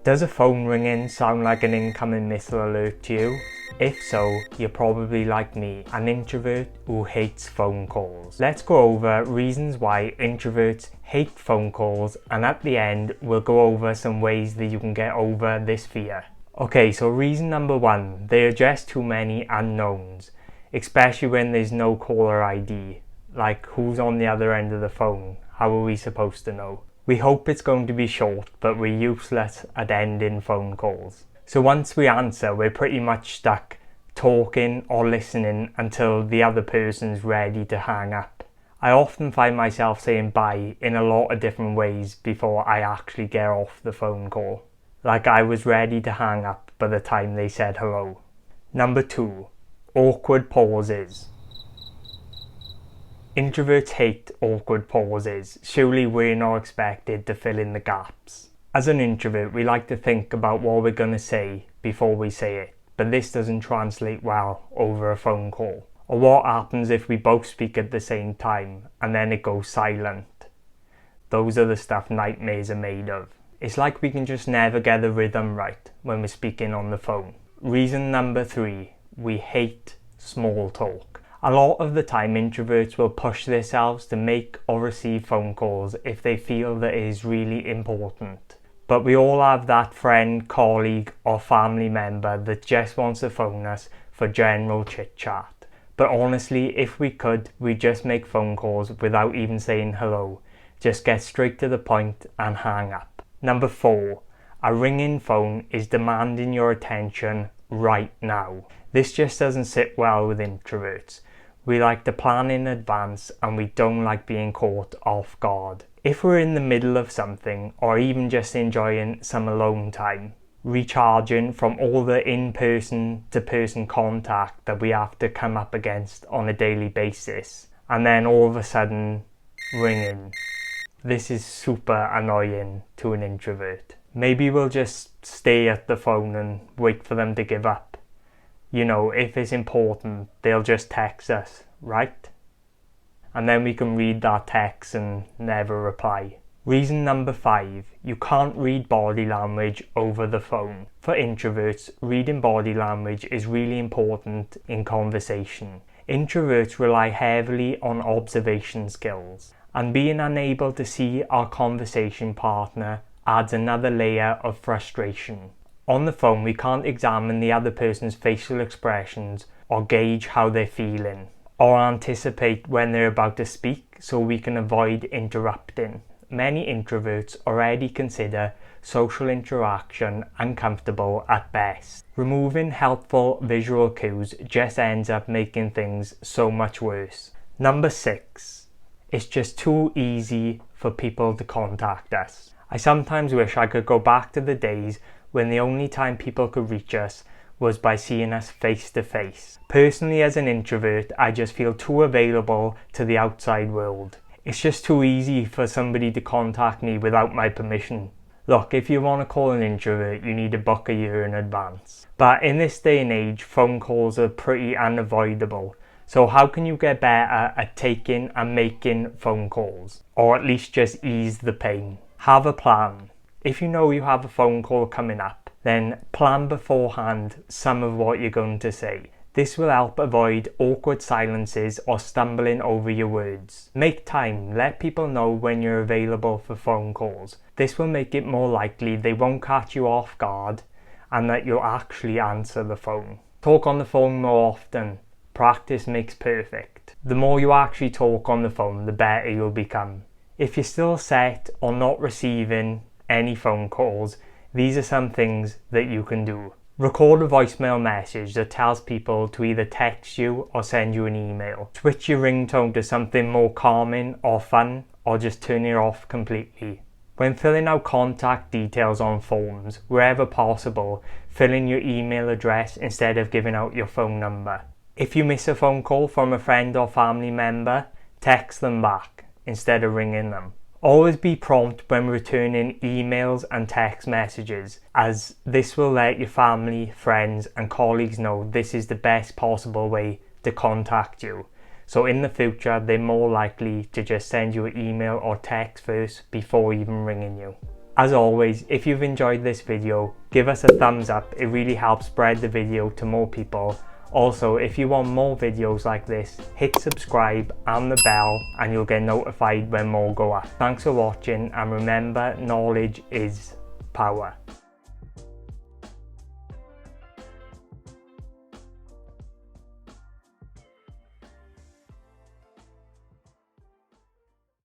Does a phone ringing sound like an incoming missile alert to you? If so, you're probably like me, an introvert who hates phone calls. Let's go over reasons why introverts hate phone calls, and at the end we'll go over some ways that you can get over this fear. Okay, so reason number one, there are just too many unknowns, especially when there's no caller ID. Like, who's on the other end of the phone? How are we supposed to know? We hope it's going to be short, but we're useless at ending phone calls. So once we answer, we're pretty much stuck talking or listening until the other person's ready to hang up. I often find myself saying bye in a lot of different ways before I actually get off the phone call. Like I was ready to hang up by the time they said hello. Number two, awkward pauses. Introverts hate awkward pauses. Surely we're not expected to fill in the gaps. As an introvert, we like to think about what we're going to say before we say it, but this doesn't translate well over a phone call. Or what happens if we both speak at the same time and then it goes silent? Those are the stuff nightmares are made of. It's like we can just never get the rhythm right when we're speaking on the phone. Reason number three, we hate small talk. A lot of the time introverts will push themselves to make or receive phone calls if they feel that it is really important. But we all have that friend, colleague or family member that just wants to phone us for general chit chat. But honestly, if we could, we'd just make phone calls without even saying hello. Just get straight to the point and hang up. Number four, a ringing phone is demanding your attention right now. This just doesn't sit well with introverts. We like to plan in advance and we don't like being caught off guard. If we're in the middle of something or even just enjoying some alone time, recharging from all the in-person to person contact that we have to come up against on a daily basis, and then all of a sudden ringing. This is super annoying to an introvert. Maybe we'll just stay at the phone and wait for them to give up. You know, if it's important, they'll just text us, right? And then we can read that text and never reply. Reason number five, you can't read body language over the phone. For introverts, reading body language is really important in conversation. Introverts rely heavily on observation skills, and being unable to see our conversation partner adds another layer of frustration. On the phone, we can't examine the other person's facial expressions or gauge how they're feeling, or anticipate when they're about to speak so we can avoid interrupting. Many introverts already consider social interaction uncomfortable at best. Removing helpful visual cues just ends up making things so much worse. Number six, it's just too easy for people to contact us. I sometimes wish I could go back to the days when the only time people could reach us was by seeing us face to face. Personally, as an introvert, I just feel too available to the outside world. It's just too easy for somebody to contact me without my permission. Look, if you want to call an introvert, you need to book a year in advance. But in this day and age, phone calls are pretty unavoidable. So how can you get better at taking and making phone calls? Or at least just ease the pain? Have a plan. If you know you have a phone call coming up, then plan beforehand some of what you're going to say. This will help avoid awkward silences or stumbling over your words. Make time. Let people know when you're available for phone calls. This will make it more likely they won't catch you off guard and that you'll actually answer the phone. Talk on the phone more often. Practice makes perfect. The more you actually talk on the phone, the better you'll become. If you're still set on not receiving any phone calls, these are some things that you can do. Record a voicemail message that tells people to either text you or send you an email. Switch your ringtone to something more calming or fun, or just turn it off completely. When filling out contact details on forms, wherever possible, fill in your email address instead of giving out your phone number. If you miss a phone call from a friend or family member, text them back instead of ringing them. Always be prompt when returning emails and text messages, as this will let your family, friends and colleagues know this is the best possible way to contact you. So in the future, they're more likely to just send you an email or text first before even ringing you. As always, if you've enjoyed this video, give us a thumbs up. It really helps spread the video to more people. Also, if you want more videos like this, hit subscribe and the bell and you'll get notified when more go up. Thanks for watching, and remember, knowledge is power.